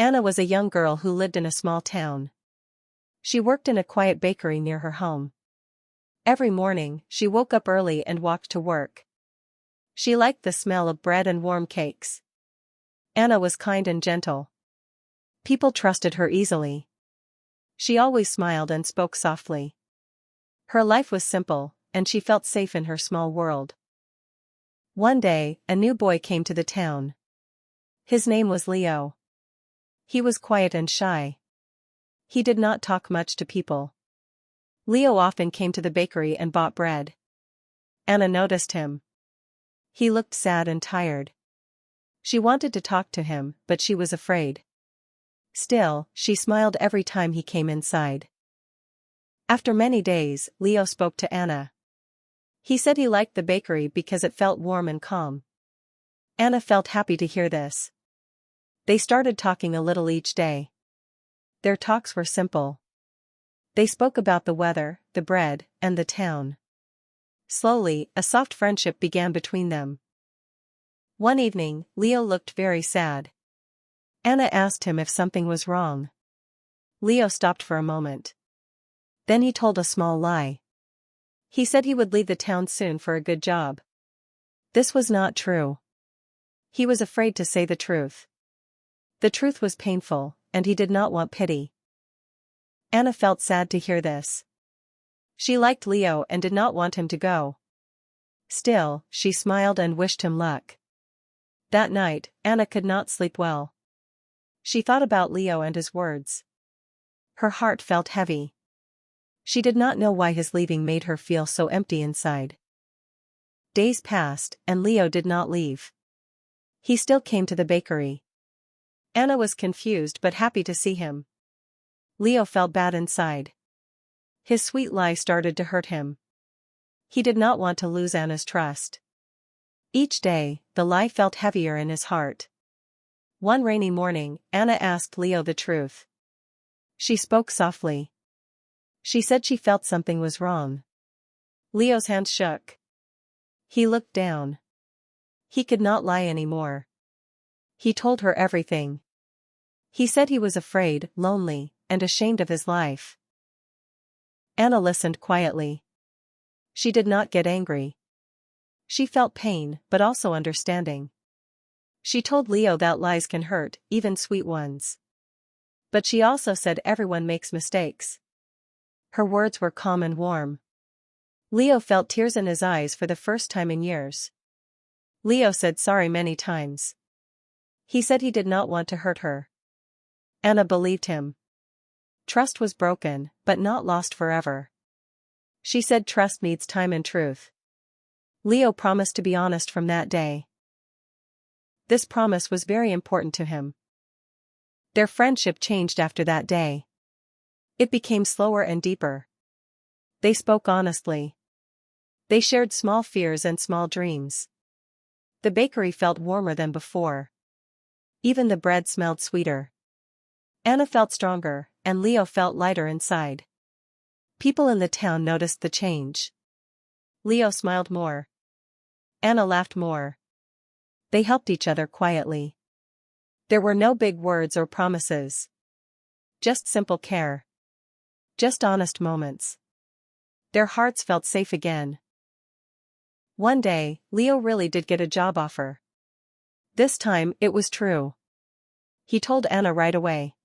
Anna was a young girl who lived in a small town. She worked in a quiet bakery near her home. Every morning, she woke up early and walked to work. She liked the smell of bread and warm cakes. Anna was kind and gentle. People trusted her easily. She always smiled and spoke softly. Her life was simple, and she felt safe in her small world. One day, a new boy came to the town. His name was Leo. He was quiet and shy. He did not talk much to people. Leo often came to the bakery and bought bread. Anna noticed him. He looked sad and tired. She wanted to talk to him, but she was afraid. Still, she smiled every time he came inside. After many days, Leo spoke to Anna. He said he liked the bakery because it felt warm and calm. Anna felt happy to hear this. They started talking a little each day. Their talks were simple. They spoke about the weather, the bread, and the town. Slowly, a soft friendship began between them. One evening, Leo looked very sad. Anna asked him if something was wrong. Leo stopped for a moment. Then he told a small lie. He said he would leave the town soon for a good job. This was not true. He was afraid to say the truth. The truth was painful, and he did not want pity. Anna felt sad to hear this. She liked Leo and did not want him to go. Still, she smiled and wished him luck. That night, Anna could not sleep well. She thought about Leo and his words. Her heart felt heavy. She did not know why his leaving made her feel so empty inside. Days passed, and Leo did not leave. He still came to the bakery. Anna was confused but happy to see him. Leo felt bad inside. His sweet lie started to hurt him. He did not want to lose Anna's trust. Each day, the lie felt heavier in his heart. One rainy morning, Anna asked Leo the truth. She spoke softly. She said she felt something was wrong. Leo's hand shook. He looked down. He could not lie anymore. He told her everything. He said he was afraid, lonely, and ashamed of his life. Anna listened quietly. She did not get angry. She felt pain, but also understanding. She told Leo that lies can hurt, even sweet ones. But she also said everyone makes mistakes. Her words were calm and warm. Leo felt tears in his eyes for the first time in years. Leo said sorry many times. He said he did not want to hurt her. Anna believed him. Trust was broken, but not lost forever. She said trust needs time and truth. Leo promised to be honest from that day. This promise was very important to him. Their friendship changed after that day. It became slower and deeper. They spoke honestly. They shared small fears and small dreams. The bakery felt warmer than before. Even the bread smelled sweeter. Anna felt stronger, and Leo felt lighter inside. People in the town noticed the change. Leo smiled more. Anna laughed more. They helped each other quietly. There were no big words or promises. Just simple care. Just honest moments. Their hearts felt safe again. One day, Leo really did get a job offer. This time, it was true. He told Anna right away.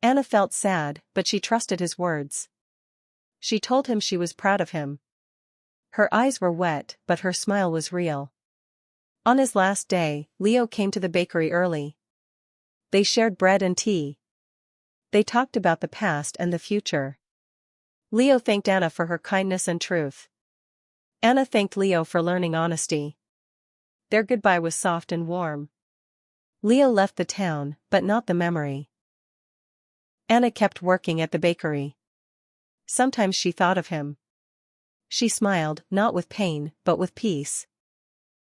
Anna felt sad, but she trusted his words. She told him she was proud of him. Her eyes were wet, but her smile was real. On his last day, Leo came to the bakery early. They shared bread and tea. They talked about the past and the future. Leo thanked Anna for her kindness and truth. Anna thanked Leo for learning honesty. Their goodbye was soft and warm. Leo left the town, but not the memory. Anna kept working at the bakery. Sometimes she thought of him. She smiled, not with pain, but with peace.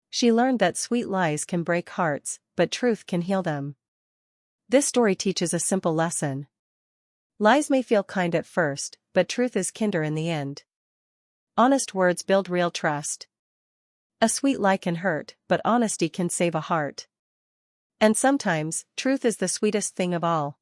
She learned that sweet lies can break hearts, but truth can heal them. This story teaches a simple lesson. Lies may feel kind at first, but truth is kinder in the end. Honest words build real trust. A sweet lie can hurt, but honesty can save a heart. And sometimes, truth is the sweetest thing of all.